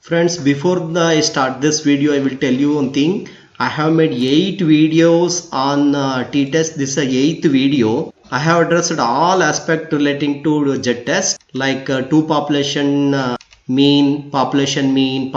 Friends, before I start this video, I will tell you one thing. I have made 8 videos on t-test. This is a 8th video. I have addressed all aspects relating to jet test, like two population mean, population mean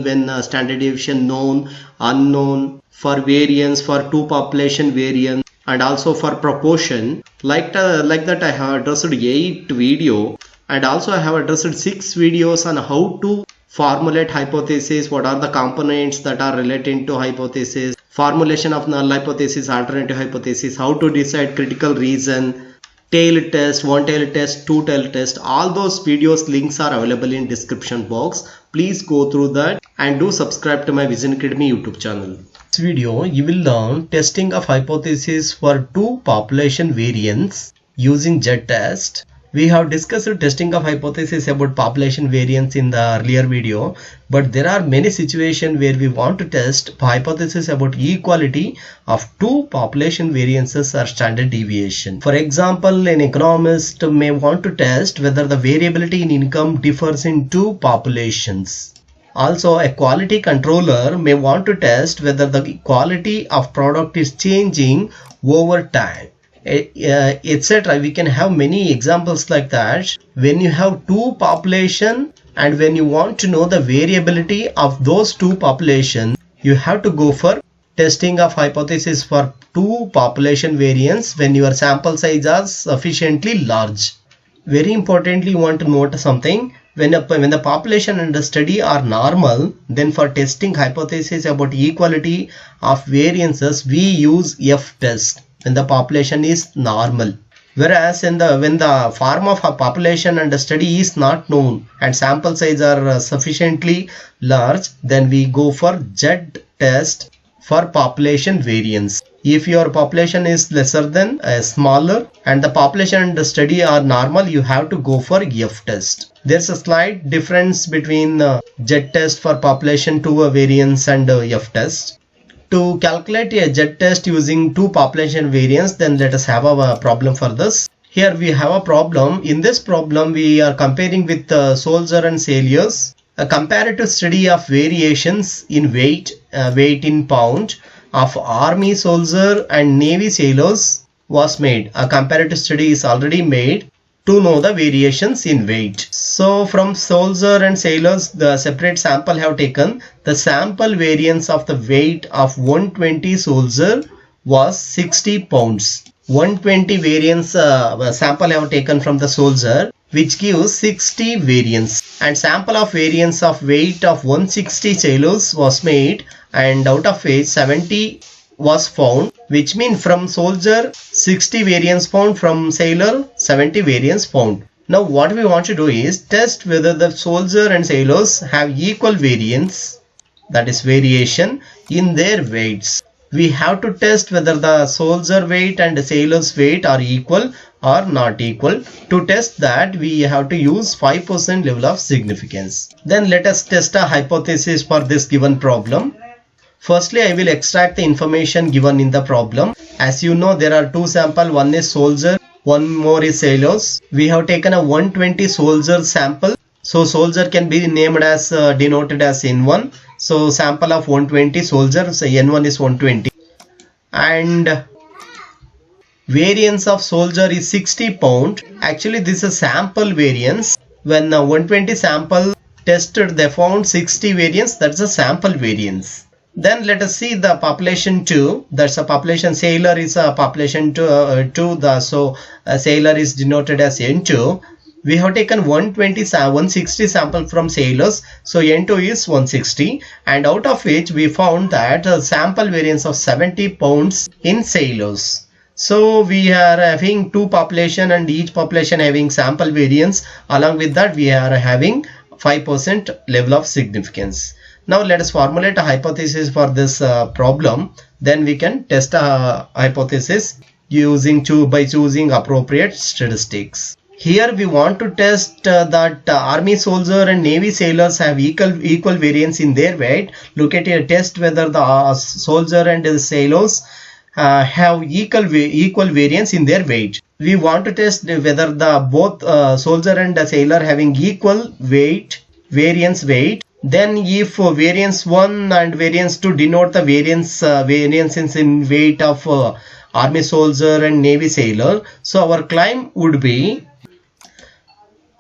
when standard deviation known, unknown, for variance, for two population variance, and also for proportion. Like that I have addressed 8 video, and also I have addressed 6 videos on how to formulate hypothesis, what are the components that are related to hypothesis, formulation of null hypothesis, alternative hypothesis, how to decide critical reason, tail test, one tail test, two tail test. All those videos links are available in description box. Please go through that and do subscribe to my Vision Academy YouTube channel. In this video you will learn testing of hypothesis for two population variants using jet test. We have discussed testing of hypothesis about population variance in the earlier video, but there are many situations where we want to test hypothesis about equality of two population variances or standard deviation. For example, an economist may want to test whether the variability in income differs in two populations. Also, a quality controller may want to test whether the quality of product is changing over time, etc. We can have many examples like that. When you have two population and when you want to know the variability of those two populations, you have to go for testing of hypothesis for two population variance when your sample size are sufficiently large. Very importantly, you want to note something. When the population and the study are normal, then for testing hypothesis about equality of variances, we use F test when the population is normal. Whereas when the form of a population and the study is not known and sample size are sufficiently large, then we go for Z test for population variance. If your population is lesser than smaller and the population and the study are normal, you have to go for F test. There's a slight difference between Z test for population to variance and F test. To calculate a Z test using two population variance, then let us have a problem for this. Here we have a problem. In this problem, we are comparing with soldier and sailors. A comparative study of variations in weight in pound of army soldier and navy sailors was made. A comparative study is already made to know the variations in weight. So from soldier and sailors, the separate sample have taken. The sample variance of the weight of 120 soldier was 60 pounds. 120 variance sample have taken from the soldier, which gives 60 variance, and sample of variance of weight of 160 sailors was made, and out of which 70 was found, which means from soldier 60 variance found, from sailor 70 variance found. Now what we want to do is test whether the soldier and sailors have equal variance, that is variation, in their weights. We have to test whether the soldier weight and the sailor's weight are equal or not equal. To test that, we have to use 5% level of significance. Then let us test a hypothesis for this given problem. Firstly, I will extract the information given in the problem. As you know, there are two samples. One is soldier, one more is sailors. We have taken a 120 soldier sample. So soldier can be named as denoted as N1. So sample of 120 soldiers, so N1 is 120. And variance of soldier is 60 pound. Actually, this is sample variance. When 120 sample tested, they found 60 variance. That's a sample variance. Then let us see the population 2. That's a population. Sailor is a population 2. So sailor is denoted as N2. We have taken 160 sample from sailors. So N2 is 160, and out of which we found that a sample variance of 70 pounds in sailors. So we are having two population and each population having sample variance. Along with that, we are having 5% level of significance. Now let us formulate a hypothesis for this problem. Then we can test a hypothesis by choosing appropriate statistics. Here we want to test that army soldier and navy sailors have equal variance in their weight. Look at here, test whether the soldier and the sailors have equal variance in their weight. We want to test whether the both soldier and the sailor having equal weight, variance weight, Then if variance 1 and variance 2 denote the variances in weight of army soldier and navy sailor, so our claim would be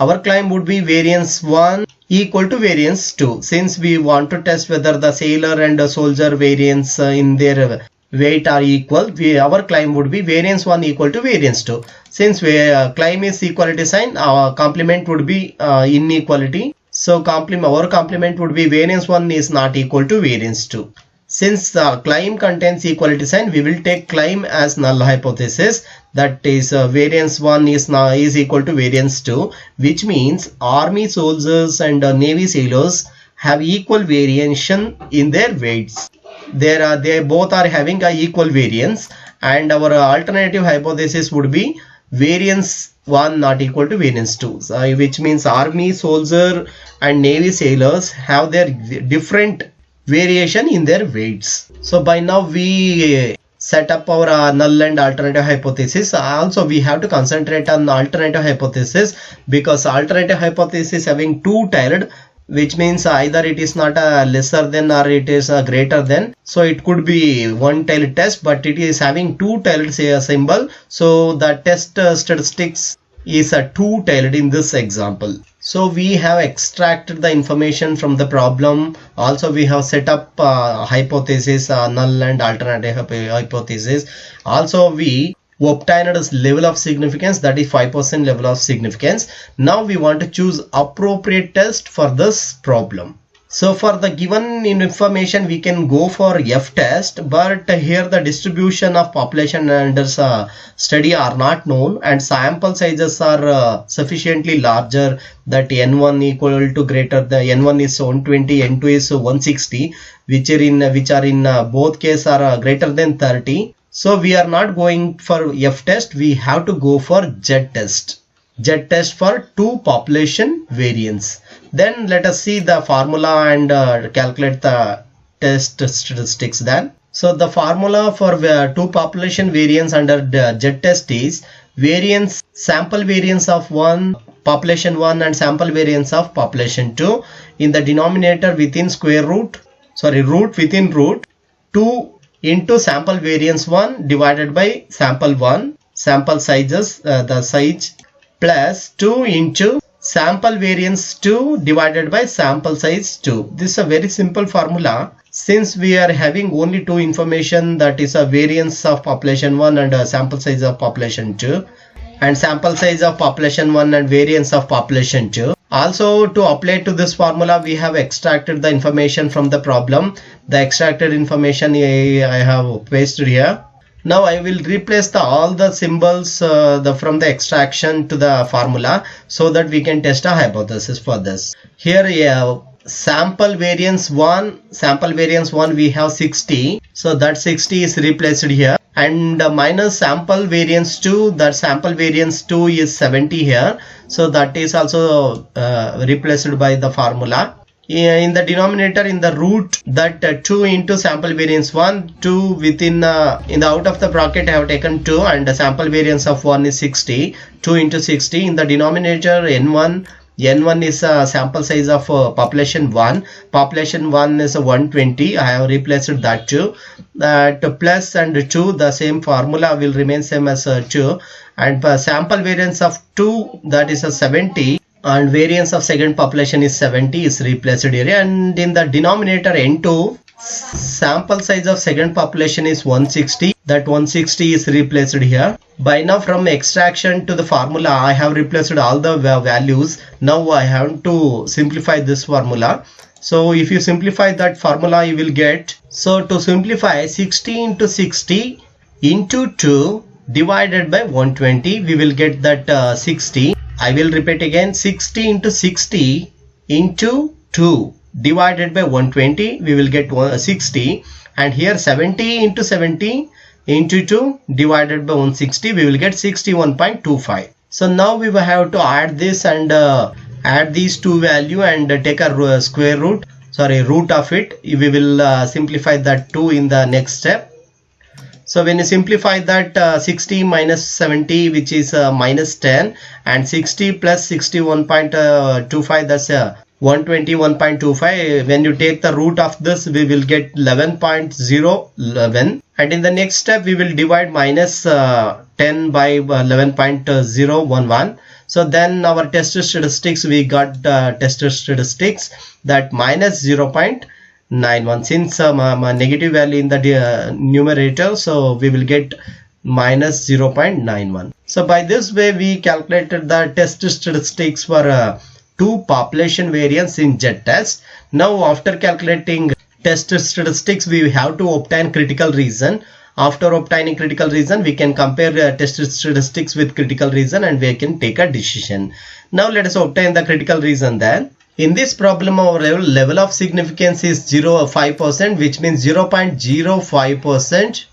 variance 1 equal to variance 2. Since we want to test whether the sailor and the soldier variance in their weight are equal, our claim would be variance 1 equal to variance 2. Since claim is equality sign, our complement would be inequality. So our complement would be variance 1 is not equal to variance 2. Since the claim contains equality sign, we will take claim as null hypothesis. That is variance 1 is equal to variance 2, which means army soldiers and navy sailors have equal variation in their weights. They both are having a equal variance, and our alternative hypothesis would be variance 1 not equal to variance 2, which means army soldier and navy sailors have their different variation in their weights. So by now we set up our null and alternative hypothesis. Also we have to concentrate on alternative hypothesis, because alternative hypothesis having two-tailed, which means either it is not a lesser than or it is a greater than. So it could be one-tailed test, but it is having two-tailed symbol. So the test statistics is a two-tailed in this example. So we have extracted the information from the problem. Also we have set up hypothesis, null and alternative hypothesis. Also we obtained a level of significance, that is 5% level of significance. Now we want to choose appropriate test for this problem. So for the given information we can go for F test, but here the distribution of population under study are not known, and sample sizes are sufficiently larger, that N1 equal to greater than N1 is 120, N2 is 160, which are in both cases are greater than 30. So we are not going for F test, we have to go for Z test. Z test for two population variance. Then let us see the formula and calculate the test statistics then. So the formula for two population variance under the Z test is sample variance of population 1 and sample variance of population 2 in the denominator within root within root 2 into sample variance 1 divided by sample 1, sample sizes, the size, plus 2 into sample variance 2 divided by sample size 2. This is a very simple formula. Since we are having only two information, that is a variance of population 1 and a sample size of population 2, and sample size of population 1 and variance of population 2. Also to apply to this formula, we have extracted the information from the problem. The extracted information I have pasted here. Now I will replace all the symbols from the extraction to the formula, so that we can test a hypothesis for this. Here sample variance 1 we have 60, so that 60 is replaced here, and minus sample variance 2, that sample variance 2 is 70 here, so that is also replaced by the formula. In the denominator, in the root, that 2 into sample variance 1, 2 within in the out of the bracket I have taken 2, and the sample variance of 1 is 60, 2 into 60. In the denominator N1 is sample size of population 1 is 120. I have replaced that 2, that plus and 2, the same formula will remain same as 2, and sample variance of 2, that is 70, and variance of second population is 70 is replaced here. And in the denominator N2, sample size of second population is 160, that 160 is replaced here. By now from extraction to the formula I have replaced all the values. Now I have to simplify this formula. So if you simplify that formula, you will get, so to simplify, 60 into 60 into 2 divided by 120, we will get that 60. I will repeat again, 60 into 60 into 2 divided by 120, we will get 60, and here 70 into 70 into 2 divided by 160, we will get 61.25. So now we will have to add this and add these two value and take a root of it. We will simplify that 2 in the next step. So when you simplify that 60 minus 70, which is minus 10, and 60 plus 61.25, that's 120, 1.25. When you take the root of this, we will get 11.011. And in the next step, we will divide minus 10 by 11.011. So then our test statistics, we got test statistics that minus 0.91. Since negative value in the numerator, so we will get minus 0.91. So by this way, we calculated the test statistics for two population variance in z-test. Now after calculating test statistics, we have to obtain critical reason. After obtaining critical reason, we can compare test statistics with critical reason and we can take a decision. Now let us obtain the critical reason then. In this problem, our level of significance is 0.5%, which means 0.05%.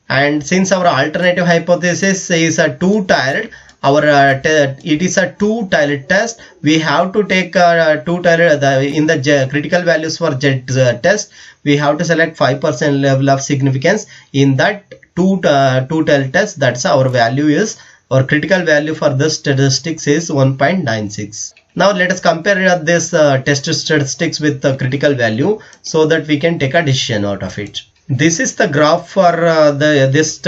And since our alternative hypothesis is a two-tiered, it is a two-tiered test. We have to take two-tiered in the critical values for Z test. We have to select 5% level of significance in that two-tiered test. That's our value is, our critical value for this statistics is 1.96. Now let us compare this test statistics with the critical value so that we can take a decision out of it. This is the graph for this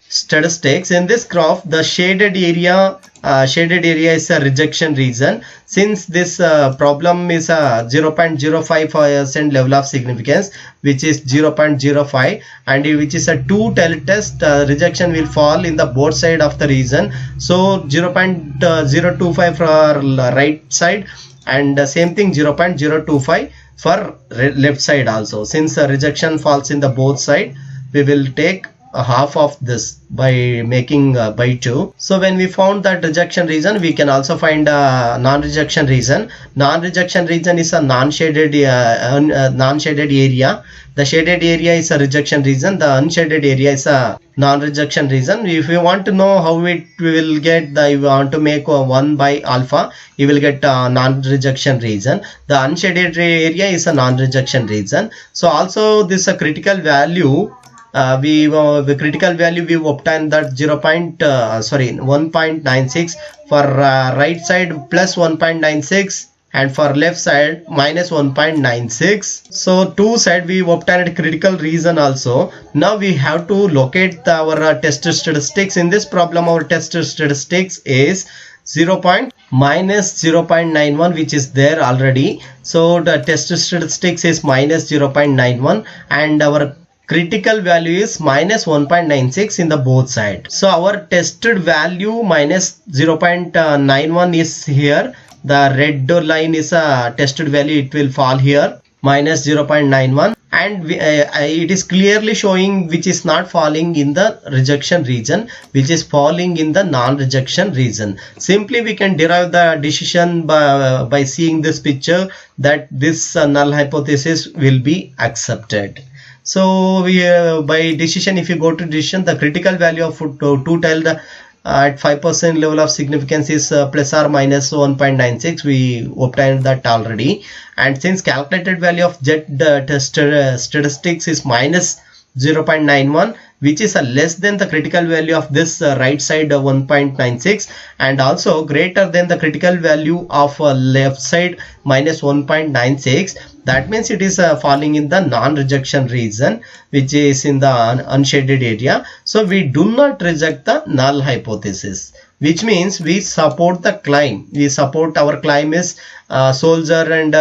statistics. In this graph, the shaded area is a rejection region. Since this problem is a 0.05% level of significance, which is 0.05, and which is a two-tailed test, rejection will fall in the both side of the region. So 0.025 for right side, and same thing 0.025 for left side also. Since rejection falls in the both side, we will take a half of this by making by 2. So when we found that rejection region, we can also find a non-rejection region. Non-rejection region is a non-shaded area. The shaded area is a rejection region. The unshaded area is a non-rejection region. If you want to know how it will get, you want to make 1 by alpha, you will get a non-rejection region. The unshaded area is a non-rejection region. So also this a critical value. The critical value we obtained that 1.96 for right side plus 1.96 and for left side minus 1.96. So two side we obtained critical reason also. Now we have to locate our test statistics. In this problem, our test statistics is minus 0.91, which is there already. So the test statistics is minus 0.91 and our critical value is minus 1.96 in the both sides. So our tested value minus 0.91 is here. The red line is a tested value. It will fall here minus 0.91, and it is clearly showing which is not falling in the rejection region, which is falling in the non-rejection region. Simply we can derive the decision by seeing this picture that this null hypothesis will be accepted. So we by decision, if you go to decision, the critical value of two-tailed at 5% level of significance is plus or minus 1.96. We obtained that already. And since calculated value of Z test statistics is minus 0.91, which is less than the critical value of this right side 1.96, and also greater than the critical value of left side minus 1.96. That means it is falling in the non-rejection region, which is in the unshaded area. So we do not reject the null hypothesis, which means we support the claim. We support our claim is soldier and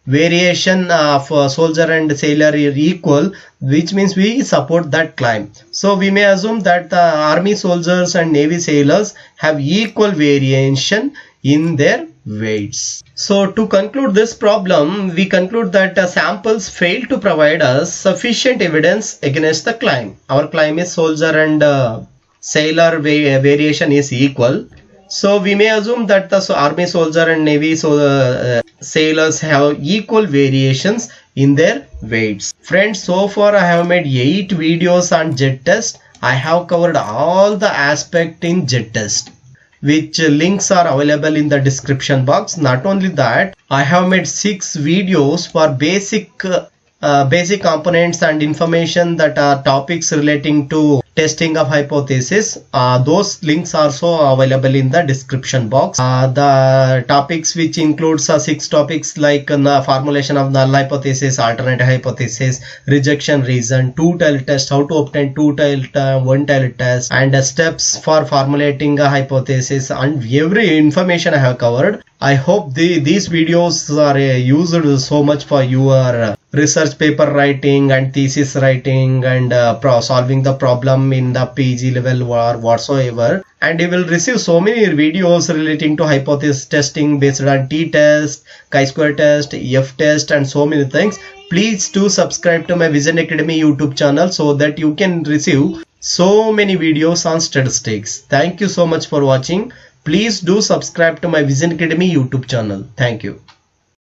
variation of soldier and sailor are equal, which means we support that claim. So we may assume that the army soldiers and navy sailors have equal variation in their weights. So to conclude this problem, we conclude that samples fail to provide us sufficient evidence against the claim. Our claim is soldier and sailor variation is equal. So we may assume that the army soldier and navy sailors have equal variations in their weights. Friends, so far I have made 8 videos on Z-test. I have covered all the aspects in Z-test, which links are available in the description box. Not only that, I have made 6 videos for basic components and information that are topics relating to testing of hypothesis. Those links are also available in the description box. The topics which includes 6 topics like formulation of null hypothesis, alternate hypothesis, rejection reason, two-tailed test, how to obtain two-tailed one-tailed test, and steps for formulating a hypothesis, and every information I have covered. I hope these videos are used so much for your research paper writing and thesis writing and solving the problem in the PG level or whatsoever. And you will receive so many videos relating to hypothesis testing based on t-test, chi-square test, f-test, and so many things. Please do subscribe to my Vision Academy YouTube channel so that you can receive so many videos on statistics. Thank you so much for watching. Please do subscribe to my Vision Academy YouTube channel. Thank you.